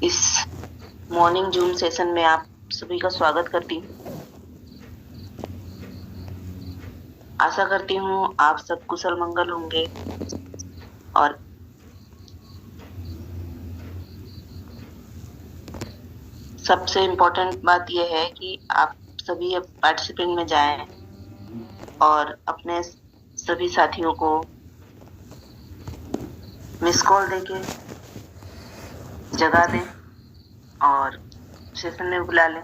इस morning zoom session में आप सभी का स्वागत करती हूँ। आशा करती हूँ आप सब कुशल मंगल होंगे और सबसे इम्पोर्टेंट बात यह है कि आप सभी अब पार्टिसिपेंट में जाएं और अपने सभी साथियों को मिस कॉल देके जगा दें और सेशन में बुला लें।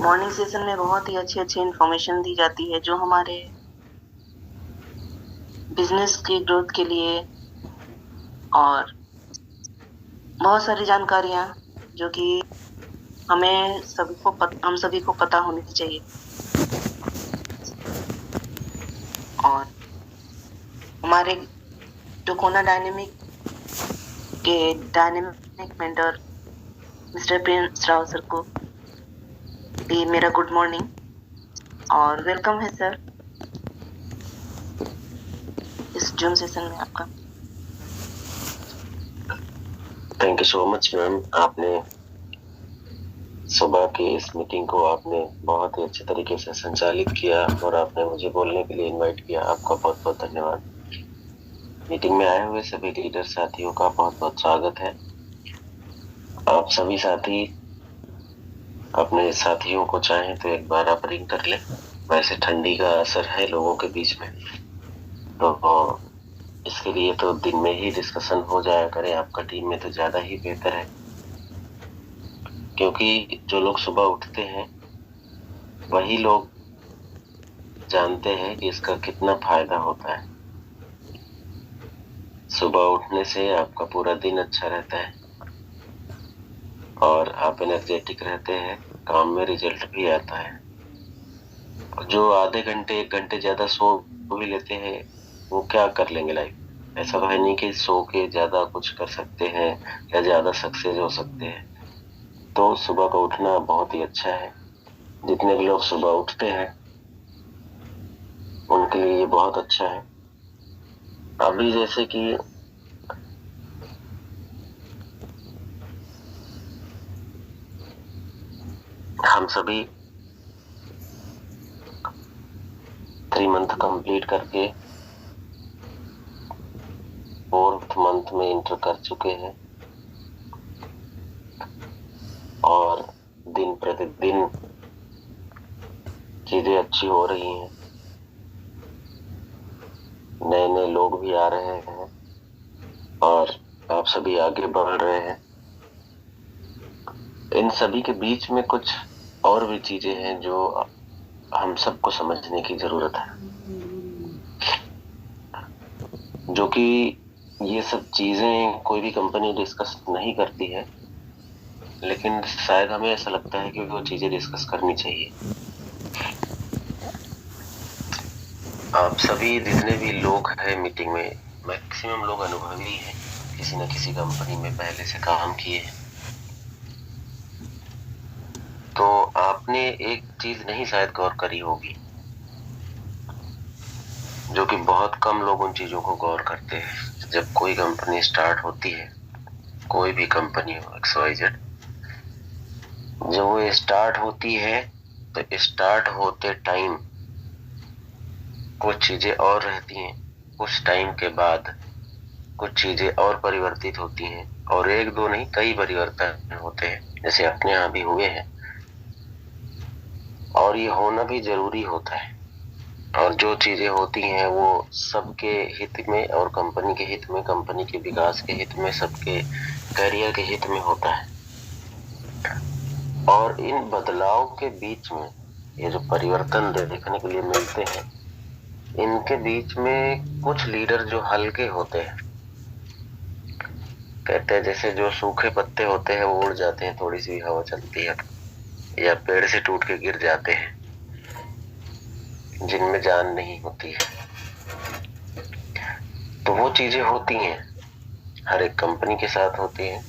मॉर्निंग सेशन में बहुत ही अच्छी अच्छी इंफॉर्मेशन दी जाती है जो हमारे बिजनेस की ग्रोथ के लिए और बहुत सारी जानकारियां जो कि हम सभी को पता होनी चाहिए। और हमारे टोकोना डायनेमिक के dynamic mentor mister Prince Rao sir को भी मेरा गुड मॉर्निंग और वेलकम है सर इस जूम सेशन में आपका। Thank you so much ma'am. आपने सुबह की इस मीटिंग को आपने बहुत ही अच्छे तरीके से संचालित किया और आपने मुझे बोलने के लिए इनवाइट किया। आपका बहुत बहुत धन्यवाद। मीटिंग में आए हुए सभी लीडर साथियों का बहुत बहुत स्वागत है। आप सभी साथी अपने साथियों को चाहें तो एक बार आप रिंग कर लें। वैसे ठंडी का असर है लोगों के बीच में, तो इसके लिए तो दिन में ही डिस्कशन हो जाया करे आपका टीम में तो ज्यादा ही बेहतर है, क्योंकि जो लोग सुबह उठते हैं वही लोग जानते हैं कि इसका कितना फायदा होता है। सुबह उठने से आपका पूरा दिन अच्छा रहता है और आप एनर्जेटिक रहते हैं, काम में रिजल्ट भी आता है। जो आधे घंटे एक घंटे ज्यादा सो भी लेते हैं वो क्या कर लेंगे लाइफ। ऐसा तो है नहीं कि सो के ज्यादा कुछ कर सकते हैं या ज्यादा सक्सेस हो सकते हैं। तो सुबह का उठना बहुत ही अच्छा है। जितने भी लोग सुबह उठते हैं उनके लिए ये बहुत अच्छा है। अभी जैसे कि हम सभी 3 मंथ कंप्लीट करके 4th मंथ में इंटर कर चुके हैं और दिन प्रतिदिन चीजें अच्छी हो रही हैं। नए नए लोग भी आ रहे हैं और आप सभी आगे बढ़ रहे हैं। इन सभी के बीच में कुछ और भी चीजें हैं जो हम सबको समझने की जरूरत है, जो कि ये सब चीजें कोई भी कंपनी डिस्कस नहीं करती है, लेकिन शायद हमें ऐसा लगता है कि वो चीजें डिस्कस करनी चाहिए। आप सभी जितने भी लोग हैं मीटिंग में, मैक्सिमम लोग अनुभवी हैं, किसी न किसी कंपनी में पहले से काम किए हैं। तो आपने एक चीज नहीं शायद गौर करी होगी, जो कि बहुत कम लोग उन चीजों को गौर करते हैं। जब कोई कंपनी स्टार्ट होती है, कोई भी कंपनी हो XYZ, जब वो स्टार्ट होती है तो स्टार्ट होते टाइम कुछ चीजें और रहती हैं, कुछ टाइम के बाद कुछ चीजें और परिवर्तित होती हैं और एक दो नहीं कई परिवर्तन होते हैं, जैसे अपने यहाँ भी हुए हैं और ये होना भी जरूरी होता है। और जो चीजें होती हैं वो सबके हित में और कंपनी के हित में, कंपनी के विकास के हित में, सबके करियर के हित में होता है। और इन बदलाव के बीच में ये जो परिवर्तन देखने के लिए मिलते हैं, इनके बीच में कुछ लीडर जो हल्के होते हैं, कहते हैं जैसे जो सूखे पत्ते होते हैं वो उड़ जाते हैं, थोड़ी सी हवा चलती है या पेड़ से टूट के गिर जाते हैं, जिनमें जान नहीं होती है। तो वो चीजें होती हैं, हर एक कंपनी के साथ होती हैं।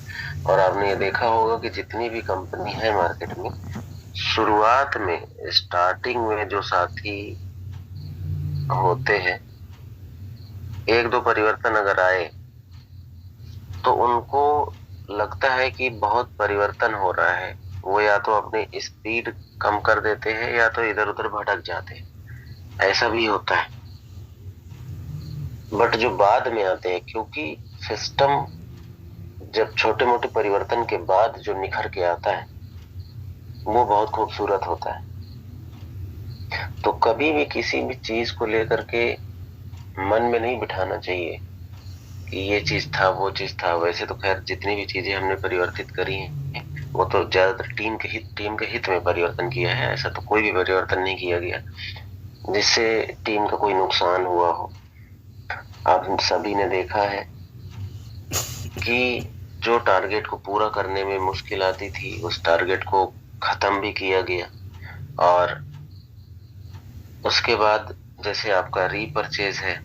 और आपने ये देखा होगा कि जितनी भी कंपनी है मार्केट में, शुरुआत में स्टार्टिंग में जो साथी होते हैं एक दो परिवर्तन अगर आए तो उनको लगता है कि बहुत परिवर्तन हो रहा है, वो या तो अपनी स्पीड कम कर देते हैं या तो इधर उधर भटक जाते हैं। ऐसा भी होता है। बट जो बाद में आते हैं, क्योंकि सिस्टम जब छोटे मोटे परिवर्तन के बाद जो निखर के आता है वो बहुत खूबसूरत होता है। तो कभी भी किसी भी चीज को लेकर के मन में नहीं बिठाना चाहिए कि ये चीज था वो चीज था। वैसे तो खैर जितनी भी चीजें हमने परिवर्तित करी हैं वो तो ज्यादातर टीम के हित में परिवर्तन किया है। ऐसा तो कोई भी परिवर्तन नहीं किया गया जिससे टीम का कोई नुकसान हुआ हो। आप सभी ने देखा है कि जो टारगेट को पूरा करने में मुश्किल आती थी उस टारगेट को खत्म भी किया गया। और उसके बाद जैसे आपका रीपरचेज है,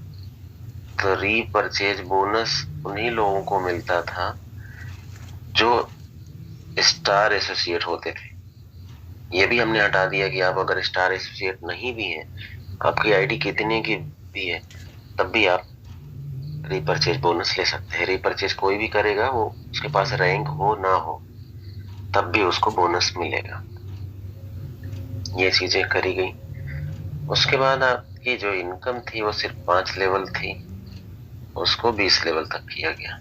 तो रीपरचेज बोनस उन्हीं लोगों को मिलता था जो स्टार एसोसिएट होते थे। ये भी हमने हटा दिया कि आप अगर स्टार एसोसिएट नहीं भी हैं, आपकी आईडी कितने की भी है, तब भी आप रीपरचेज बोनस ले सकते हैं। रीपरचेज कोई भी करेगा, वो उसके पास रैंक हो ना हो तब भी उसको बोनस मिलेगा। ये चीजें करी गई। उसके बाद आपकी जो इनकम थी वो सिर्फ 5 लेवल थी, उसको 20 लेवल तक किया गया।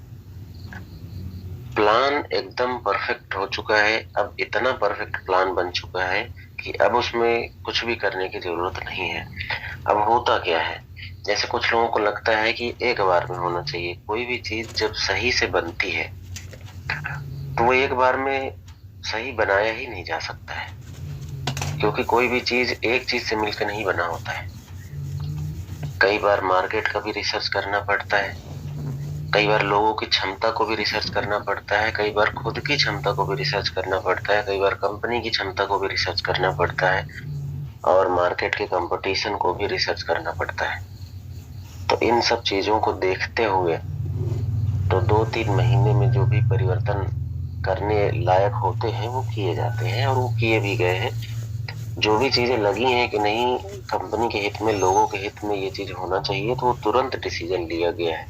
प्लान एकदम परफेक्ट हो चुका है। अब इतना परफेक्ट प्लान बन चुका है कि अब उसमें कुछ भी करने की जरूरत नहीं है। अब होता क्या है, जैसे कुछ लोगों को लगता है कि एक बार में होना चाहिए। कोई भी चीज जब सही से बनती है तो वो एक बार में सही बनाया ही नहीं जा सकता है, क्योंकि कोई भी चीज एक चीज से मिलकर नहीं बना होता है। कई बार मार्केट का भी रिसर्च करना पड़ता है, कई बार लोगों की क्षमता को भी रिसर्च करना पड़ता है, कई बार खुद की क्षमता को भी रिसर्च करना पड़ता है, कई बार कंपनी की क्षमता को भी रिसर्च करना पड़ता है, और मार्केट के कंपटीशन को भी रिसर्च करना पड़ता है। तो इन सब चीजों को देखते हुए तो 2-3 महीने में जो भी परिवर्तन करने लायक होते हैं वो किए जाते हैं, और वो किए भी गए हैं। जो भी चीजें लगी हैं कि नहीं कंपनी के हित में, लोगों के हित में ये चीज होना चाहिए, तो वो तुरंत डिसीजन लिया गया है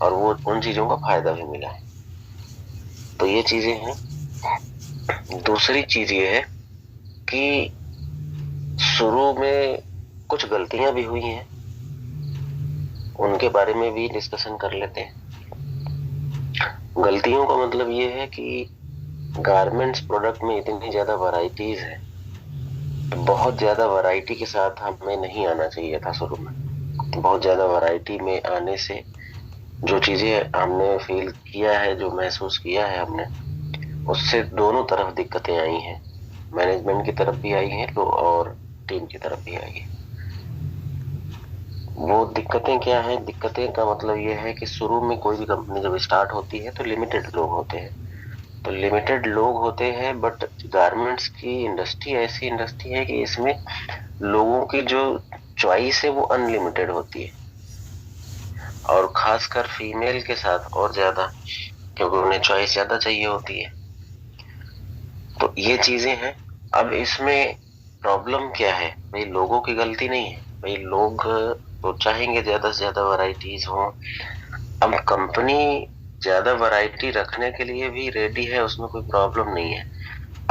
और वो उन चीजों का फायदा भी मिला है। तो ये चीजें हैं। दूसरी चीज ये है कि शुरू में कुछ गलतियां भी हुई हैं, उनके बारे में भी डिस्कशन कर लेते हैं। गलतियों का मतलब ये है कि गारमेंट्स प्रोडक्ट में इतनी ज्यादा वैरायटीज है, बहुत ज्यादा वैरायटी के साथ हमें नहीं आना चाहिए था शुरू में। बहुत ज्यादा वैरायटी में आने से जो चीजें हमने फील किया है, जो महसूस किया है हमने, उससे दोनों तरफ दिक्कतें आई हैं। मैनेजमेंट की तरफ भी आई हैं तो और टीम की तरफ भी आई है। वो दिक्कतें क्या है, दिक्कतें का मतलब ये है कि शुरू में कोई भी कंपनी जब स्टार्ट होती है तो लिमिटेड लोग होते हैं। तो लिमिटेड लोग होते हैं, बट गारमेंट्स की इंडस्ट्री ऐसी इंडस्ट्री है कि इसमें लोगों की जो चॉइस है वो अनलिमिटेड होती है, और खासकर फीमेल के साथ और ज्यादा, क्योंकि उन्हें चॉइस ज्यादा चाहिए होती है। तो ये चीजें हैं। अब इसमें प्रॉब्लम क्या है भाई, लोगों की गलती नहीं है भाई। लोग तो चाहेंगे ज्यादा से ज्यादा वैरायटीज हो। अब कंपनी ज्यादा वैरायटी रखने के लिए भी रेडी है, उसमें कोई प्रॉब्लम नहीं है।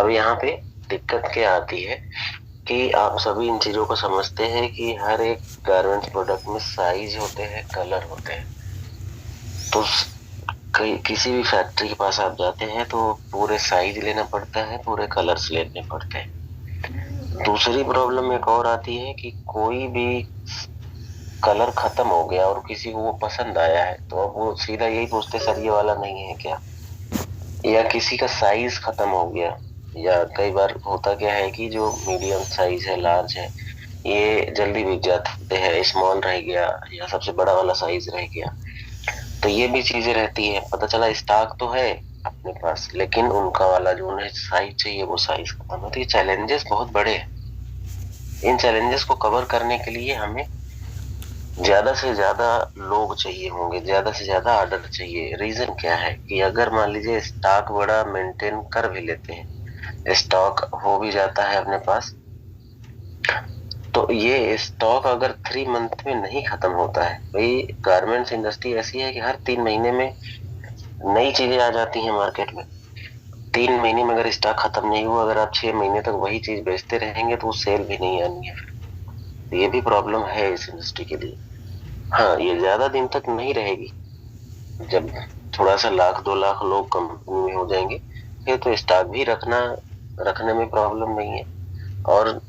अब यहाँ पे दिक्कत क्या आती है कि आप सभी इन चीजों को समझते हैं कि हर एक गारमेंट्स प्रोडक्ट में साइज होते हैं, कलर होते हैं। तो कई किसी भी फैक्ट्री के पास आप जाते हैं तो पूरे साइज लेना पड़ता है, पूरे कलर्स लेने पड़ते हैं। दूसरी प्रॉब्लम एक और आती है कि कोई भी कलर खत्म हो गया और किसी को वो पसंद आया है तो अब वो सीधा यही पूछते, सर ये वाला नहीं है क्या? या किसी का साइज खत्म हो गया, या कई बार होता क्या है कि जो मीडियम साइज है, लार्ज है, ये जल्दी बिक जाते हैं, स्मॉल रह गया या सबसे बड़ा वाला साइज रह गया। तो ये भी चीजें रहती है। पता चला स्टॉक तो है अपने पास, लेकिन उनका वाला जो उन्हें साइज चाहिए वो साइज खत्म है। तो ये चैलेंजेस बहुत बड़े हैं। इन चैलेंजेस को कवर करने के लिए हमें ज्यादा से ज्यादा लोग चाहिए होंगे, ज्यादा से ज्यादा ऑर्डर चाहिए। रीजन क्या है कि अगर मान लीजिए स्टॉक बड़ा मेंटेन कर भी लेते हैं, स्टॉक हो भी जाता है अपने पास, तो ये स्टॉक अगर 3 मंथ में नहीं खत्म होता है, भाई गारमेंट्स इंडस्ट्री ऐसी है कि हर 3 महीने में नई चीजें आ जाती हैं मार्केट में। 3 महीने में अगर स्टॉक खत्म नहीं हुआ, अगर आप 6 महीने तक वही चीज बेचते रहेंगे तो सेल भी नहीं आनी है। ये भी प्रॉब्लम है इस इंडस्ट्री के लिए। हाँ, ये ज्यादा दिन तक नहीं रहेगी। जब थोड़ा सा 1 लाख 2 लाख लोग कंपनी में हो जाएंगे, फिर तो स्टॉक भी रखने में प्रॉब्लम नहीं है और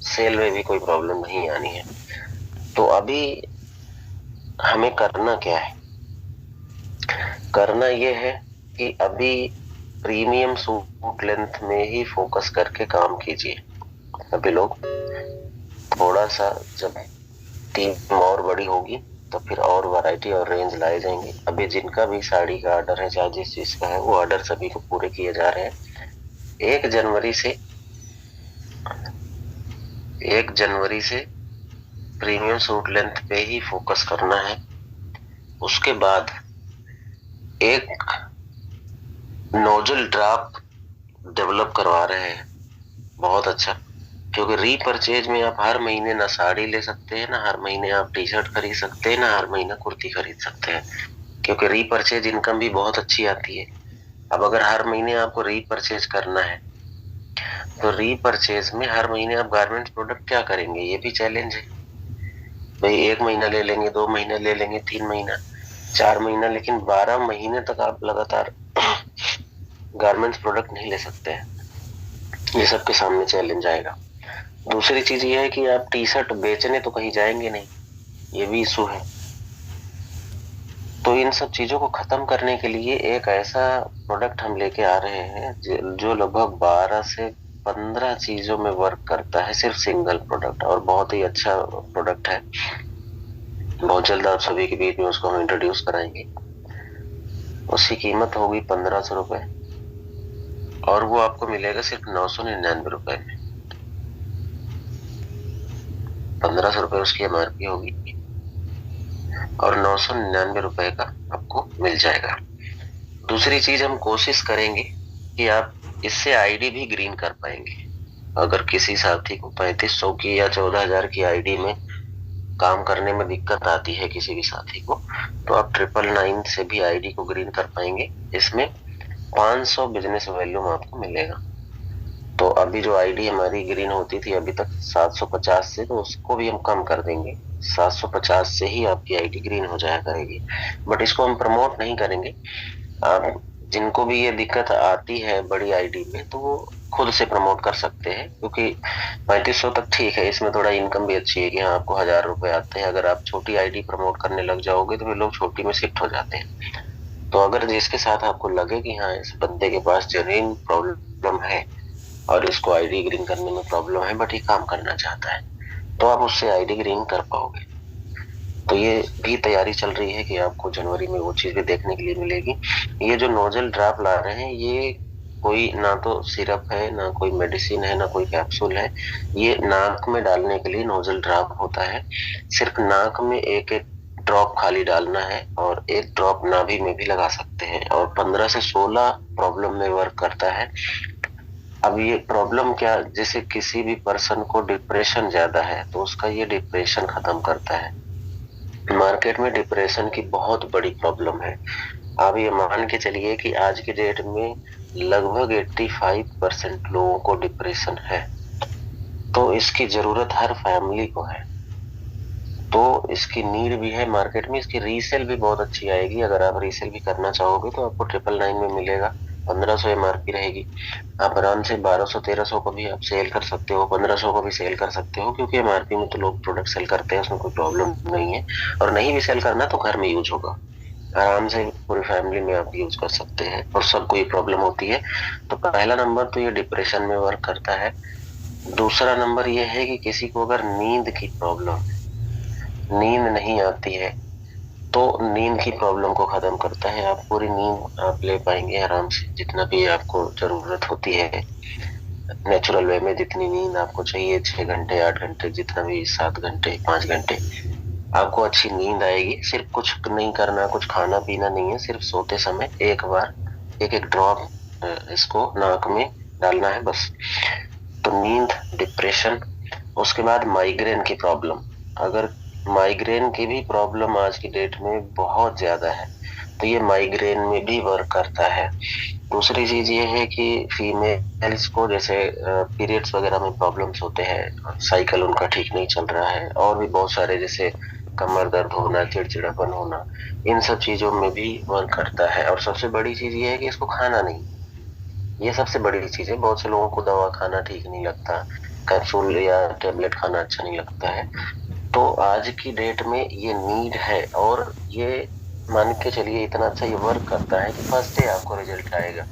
सेल में भी कोई प्रॉब्लम नहीं आनी है। तो अभी हमें करना क्या है? करना ये है कि अभी प्रीमियम सूट लेंथ में ही फोकस करके काम कीजिए। अभी लोग थोड़ा सा, जब टीम और बड़ी होगी तो फिर और वैरायटी और रेंज लाए जाएंगे। अभी जिनका भी साड़ी का ऑर्डर है, चाहे जिस चीज का है, वो ऑर्डर सभी को पूरे किए जा रहे हैं। 1 जनवरी से प्रीमियम सूट लेंथ पे ही फोकस करना है। उसके बाद एक नोजल ड्रॉप डेवलप करवा रहे हैं, बहुत अच्छा। क्योंकि रीपरचेज में आप हर महीने ना साड़ी ले सकते हैं, ना हर महीने आप टी शर्ट खरीद सकते हैं, ना हर महीना कुर्ती खरीद सकते हैं, क्योंकि रीपरचेज इनकम भी बहुत अच्छी आती है। अब अगर हर महीने आपको रीपरचेज करना है तो रीपरचेज में हर महीने आप गारमेंट्स प्रोडक्ट क्या करेंगे, ये भी चैलेंज है। भाई 1 महीना ले लेंगे, 2 महीना ले लेंगे, 3 महीना, 4 महीना, लेकिन 12 महीने तक आप लगातार गारमेंट्स प्रोडक्ट नहीं ले सकते हैं। ये सबके सामने चैलेंज आएगा। दूसरी चीज ये है कि आप टी शर्ट बेचने तो कहीं जाएंगे नहीं, ये भी इशू है। तो इन सब चीजों को खत्म करने के लिए एक ऐसा प्रोडक्ट हम लेके आ रहे हैं जो लगभग 12 से 15 चीजों में वर्क करता है, सिर्फ सिंगल प्रोडक्ट, और बहुत ही अच्छा प्रोडक्ट है। बहुत जल्द आप सभी के बीच में उसको हम इंट्रोड्यूस कराएंगे। उसकी कीमत होगी 1500 रुपए और वो आपको मिलेगा सिर्फ 999 रुपए में। 1500 रुपए उसकी MRP होगी और 999 रुपए का आपको मिल जाएगा। दूसरी चीज, हम कोशिश करेंगे कि आप इससे आईडी भी ग्रीन कर पाएंगे। अगर किसी साथी को 3500 की या 14,000 की आईडी में काम करने में दिक्कत आती है किसी भी साथी को, तो आप 999 से भी आईडी को ग्रीन कर पाएंगे। इसमें 500 बिजनेस वॉल्यूम आपको मिलेगा। तो अभी जो आईडी हमारी ग्रीन होती थी अभी तक 750 से, तो उसको भी हम कम कर देंगे। 750 से ही आपकी आईडी ग्रीन हो जाया करेगी। बट इसको हम प्रमोट नहीं करेंगे। आप जिनको भी ये दिक्कत आती है बड़ी आईडी में, तो वो खुद से प्रमोट कर सकते हैं, क्योंकि 3500 तक ठीक है। इसमें थोड़ा इनकम भी अच्छी है कि हाँ, आपको 1000 रुपए आते हैं। अगर आप छोटी आईडी प्रमोट करने लग जाओगे तो फिर लोग छोटी में शिफ्ट हो जाते हैं। तो अगर जिसके साथ आपको लगे कि हाँ, इस बंदे के पास जेन्युइन प्रॉब्लम है और इसको आईडी ग्रीन करने में प्रॉब्लम है, बट ये काम करना चाहता है, तो आप उससे आईडी ग्रीन कर पाओगे। तो ये भी तैयारी चल रही है कि आपको जनवरी में वो चीज भी देखने के लिए मिलेगी। ये जो नोजल ड्रॉप ला रहे हैं, ये कोई ना तो सिरप है, ना कोई मेडिसिन है, ना कोई कैप्सूल है। ये नाक में डालने के लिए नोजल ड्रॉप होता है। सिर्फ नाक में एक एक ड्रॉप खाली डालना है और एक ड्रॉप नाभि में भी लगा सकते हैं, और 15 से 16 प्रॉब्लम में वर्क करता है। अब ये प्रॉब्लम क्या, जैसे किसी भी पर्सन को डिप्रेशन ज्यादा है तो उसका ये डिप्रेशन खत्म करता है। मार्केट में डिप्रेशन की बहुत बड़ी प्रॉब्लम है। आप ये मान के चलिए कि आज की डेट में लगभग 85% लोगों को डिप्रेशन है। तो इसकी जरूरत हर फैमिली को है, तो इसकी नीड भी है मार्केट में। इसकी रीसेल भी बहुत अच्छी आएगी। अगर आप रीसेल भी करना चाहोगे तो आपको 999 में मिलेगा। 1500 MRP रहेगी। आप आराम से 1200-1300 को भी आप सेल कर सकते हो, 1500 को भी सेल कर सकते हो, क्योंकि MRP में तो लोग प्रोडक्ट सेल करते हैं, उसमें कोई प्रॉब्लम नहीं है। और नहीं भी सेल करना तो घर में यूज होगा, आराम से पूरी फैमिली में आप यूज कर सकते हैं, और सबको ये प्रॉब्लम होती है। तो पहला नंबर तो ये डिप्रेशन में वर्क करता है। दूसरा नंबर ये है कि किसी को अगर नींद की प्रॉब्लम, नींद नहीं आती है, तो नींद की प्रॉब्लम को खत्म करता है। आप पूरी नींद आप ले पाएंगे आराम से, जितना भी आपको जरूरत होती है नेचुरल वे में। जितनी नींद आपको चाहिए, 6 घंटे 8 घंटे, जितना भी, 7 घंटे 5 घंटे, आपको अच्छी नींद आएगी। सिर्फ कुछ नहीं करना, कुछ खाना पीना नहीं है, सिर्फ सोते समय एक बार एक एक ड्रॉप इसको नाक में डालना है बस। तो नींद, डिप्रेशन उसके बाद माइग्रेन की प्रॉब्लम, अगर माइग्रेन की भी प्रॉब्लम आज की डेट में बहुत ज्यादा है तो ये माइग्रेन में भी वर्क करता है। दूसरी चीज ये है कि फीमेल्स को जैसे पीरियड्स वगैरह में प्रॉब्लम्स होते हैं, साइकिल उनका ठीक नहीं चल रहा है, और भी बहुत सारे जैसे कमर दर्द होना, चिड़चिड़ापन होना, इन सब चीजों में भी वर्क करता है। और सबसे बड़ी चीज ये है कि इसको खाना नहीं, ये सबसे बड़ी चीज है। बहुत से लोगों को दवा खाना ठीक नहीं लगता, कैप्सूल या टेबलेट खाना अच्छा नहीं लगता है। तो आज की डेट में ये नीड है, और ये मान के चलिए इतना अच्छा ये वर्क करता है कि फर्स्ट डे आपको रिजल्ट आएगा।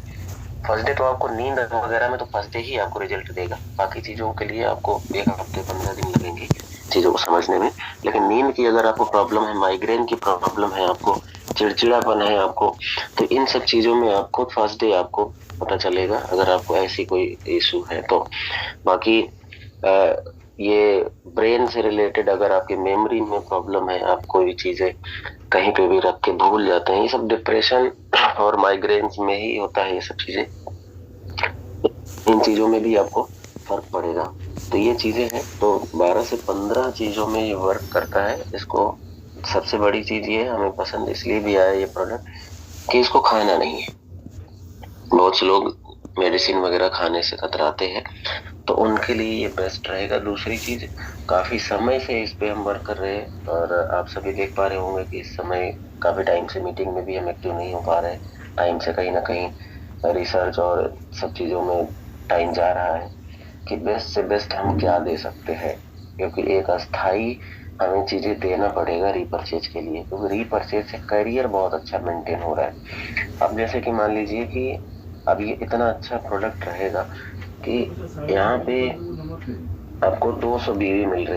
फर्स्ट डे तो आपको नींद वगैरह में तो फर्स्ट डे ही आपको रिजल्ट देगा, बाकी चीजों के लिए आपको 1 हफ्ते 15 दिन लगेंगे चीजों को समझने में। लेकिन नींद की अगर आपको प्रॉब्लम है, माइग्रेन की प्रॉब्लम है, आपको चिड़चिड़ापन है आपको, तो इन सब चीजों में आपको फर्स्ट डे आपको पता चलेगा अगर आपको ऐसी कोई इशू है तो। बाकी अ, ये ब्रेन से रिलेटेड अगर आपकी मेमोरी में प्रॉब्लम है, आप कोई भी चीजें कहीं पे भी रख के भूल जाते हैं, ये सब डिप्रेशन और माइग्रेन्स में ही होता है ये सब चीजें। इन चीजों में भी आपको फर्क पड़ेगा। तो ये चीजें हैं, तो 12 से 15 चीजों में ये वर्क करता है। इसको सबसे बड़ी चीज ये है, हमें पसंद इसलिए भी आया ये प्रोडक्ट कि इसको खाना नहीं है। बहुत से लोग मेडिसिन वगैरह खाने से कतराते हैं, तो उनके लिए ये बेस्ट रहेगा। दूसरी चीज, काफी समय से इस पे हम वर्क कर रहे हैं, और आप सभी देख पा रहे होंगे कि इस समय काफी टाइम से मीटिंग में भी हम एक्टिव नहीं हो पा रहे हैं। टाइम से कहीं ना कहीं रिसर्च और सब चीजों में टाइम जा रहा है कि बेस्ट से बेस्ट हम क्या दे सकते हैं, क्योंकि एक अस्थाई हमें चीजें देना पड़ेगा रीपरचेज के लिए, क्योंकि रीपरचेज से करियर बहुत अच्छा मेंटेन हो रहा है। अब जैसे कि मान लीजिए कि अब ये इतना अच्छा प्रोडक्ट रहेगा कि यहाँ पे आपको 200 बीवी मिल रही